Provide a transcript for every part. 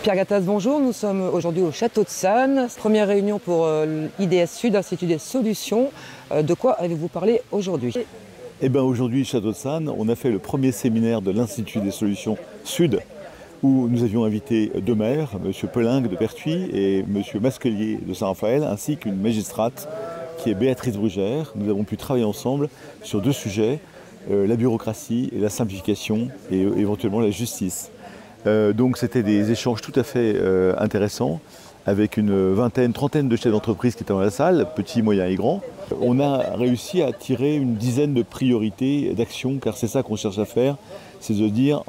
Pierre Gattaz, bonjour. Nous sommes aujourd'hui au Château de Sannes. Première réunion pour l'IDS Sud, Institut des solutions. De quoi avez-vous parlé aujourd'hui? Eh bien aujourd'hui, Château de Sannes, on a fait le premier séminaire de l'Institut des solutions Sud, où nous avions invité deux maires, M. Pelingue de Pertuis et M. Masquelier de Saint-Raphaël, ainsi qu'une magistrate qui est Béatrice Brugère. Nous avons pu travailler ensemble sur deux sujets, la bureaucratie et la simplification, et éventuellement la justice. Donc c'était des échanges tout à fait intéressants, avec une vingtaine, trentaine de chefs d'entreprise qui étaient dans la salle, petits, moyens et grands. On a réussi à tirer une dizaine de priorités d'action, car c'est ça qu'on cherche à faire, c'est de dire,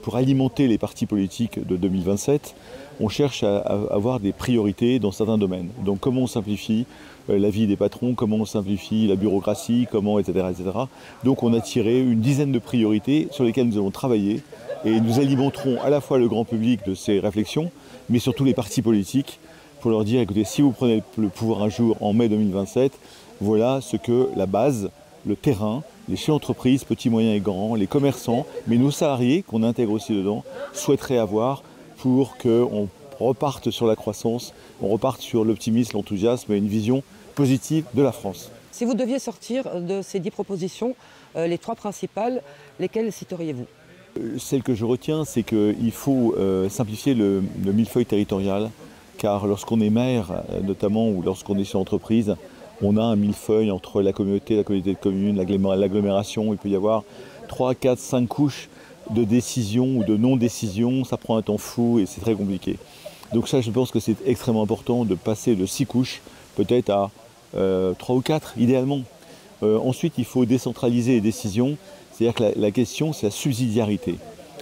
pour alimenter les partis politiques de 2027, on cherche à avoir des priorités dans certains domaines. Donc comment on simplifie la vie des patrons, comment on simplifie la bureaucratie, comment, etc., etc. Donc on a tiré une dizaine de priorités sur lesquelles nous allons travailler, et nous alimenterons à la fois le grand public de ces réflexions, mais surtout les partis politiques, pour leur dire, écoutez, si vous prenez le pouvoir un jour en mai 2027, voilà ce que la base, le terrain, les chefs d'entreprise, petits, moyens et grands, les commerçants, mais nos salariés, qu'on intègre aussi dedans, souhaiteraient avoir pour qu'on reparte sur la croissance, on reparte sur l'optimisme, l'enthousiasme et une vision positive de la France. Si vous deviez sortir de ces 10 propositions, les 3 principales, lesquelles citeriez-vous? Celle que je retiens, c'est qu'il faut simplifier le millefeuille territorial, car lorsqu'on est maire, notamment, ou lorsqu'on est sur entreprise, on a un millefeuille entre la communauté de communes, l'agglomération. Il peut y avoir 3, 4, 5 couches de décision ou de non-décision. Ça prend un temps fou et c'est très compliqué. Donc ça, je pense que c'est extrêmement important de passer de 6 couches, peut-être à 3 ou 4, idéalement. Ensuite, il faut décentraliser les décisions. C'est-à-dire que la question, c'est la subsidiarité.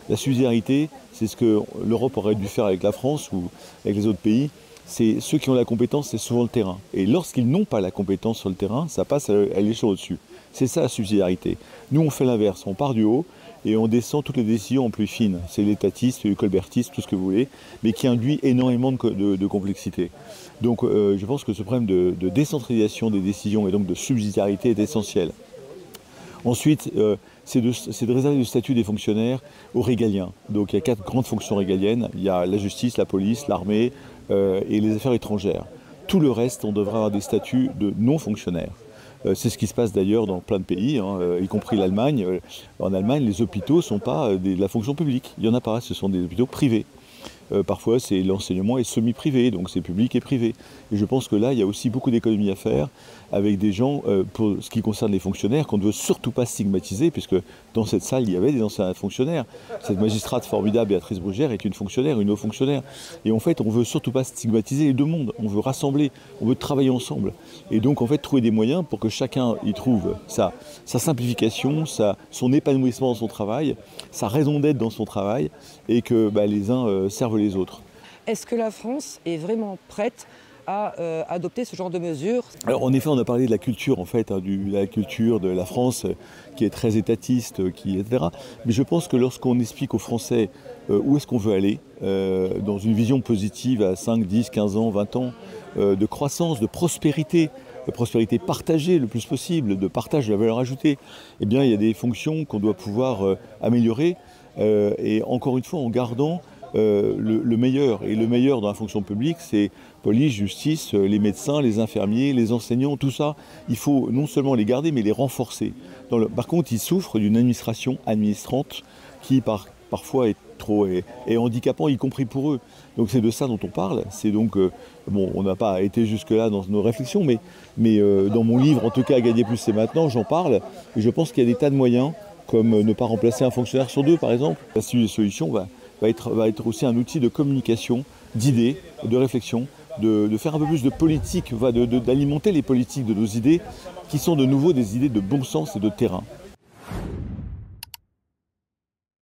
La subsidiarité, c'est ce que l'Europe aurait dû faire avec la France ou avec les autres pays. C'est ceux qui ont la compétence, c'est souvent le terrain. Et lorsqu'ils n'ont pas la compétence sur le terrain, ça passe à l'échelon au-dessus. C'est ça la subsidiarité. Nous, on fait l'inverse. On part du haut et on descend toutes les décisions en plus fines. C'est l'étatisme, le colbertisme, tout ce que vous voulez, mais qui induit énormément de complexité. Donc je pense que ce problème de décentralisation des décisions et donc de subsidiarité est essentiel. Ensuite, c'est de réserver le statut des fonctionnaires aux régaliens. Donc il y a 4 grandes fonctions régaliennes. Il y a la justice, la police, l'armée et les affaires étrangères. Tout le reste, on devrait avoir des statuts de non-fonctionnaires. C'est ce qui se passe d'ailleurs dans plein de pays, y compris l'Allemagne. En Allemagne, les hôpitaux ne sont pas de la fonction publique. Il n'y en a pas, ce sont des hôpitaux privés. Parfois, c'est l'enseignement est semi-privé, donc c'est public et privé. Et je pense que là, il y a aussi beaucoup d'économies à faire avec des gens, pour ce qui concerne les fonctionnaires, qu'on ne veut surtout pas stigmatiser, puisque dans cette salle, il y avait des anciens fonctionnaires. Cette magistrate formidable, Béatrice Brugère, est une fonctionnaire, une haut fonctionnaire. Et en fait, on ne veut surtout pas stigmatiser les deux mondes. On veut rassembler, on veut travailler ensemble. Et donc, en fait, trouver des moyens pour que chacun y trouve sa simplification, son épanouissement dans son travail, sa raison d'être dans son travail, et que les uns servent les autres. Est-ce que la France est vraiment prête à adopter ce genre de mesures? Alors en effet, on a parlé de la culture, en fait, de la culture de la France qui est très étatiste, etc. Mais je pense que lorsqu'on explique aux Français où est-ce qu'on veut aller, dans une vision positive à 5, 10, 15 ans, 20 ans, de croissance, de prospérité partagée le plus possible, de partage de la valeur ajoutée, eh bien il y a des fonctions qu'on doit pouvoir améliorer, et encore une fois en gardant le meilleur. Et le meilleur dans la fonction publique, c'est police, justice, les médecins, les infirmiers, les enseignants, tout ça. Il faut non seulement les garder, mais les renforcer. Par contre, ils souffrent d'une administration administrante qui parfois est handicapant, y compris pour eux. Donc c'est de ça dont on parle. C'est donc, on n'a pas été jusque-là dans nos réflexions, mais dans mon livre, en tout cas, à Gagner plus, c'est maintenant, j'en parle. Et je pense qu'il y a des tas de moyens, comme ne pas remplacer un fonctionnaire sur 2, par exemple. L'Institut des solutions va être aussi un outil de communication, d'idées, de réflexion, de faire un peu plus de politique, d'alimenter les politiques de nos idées, qui sont de nouveau des idées de bon sens et de terrain.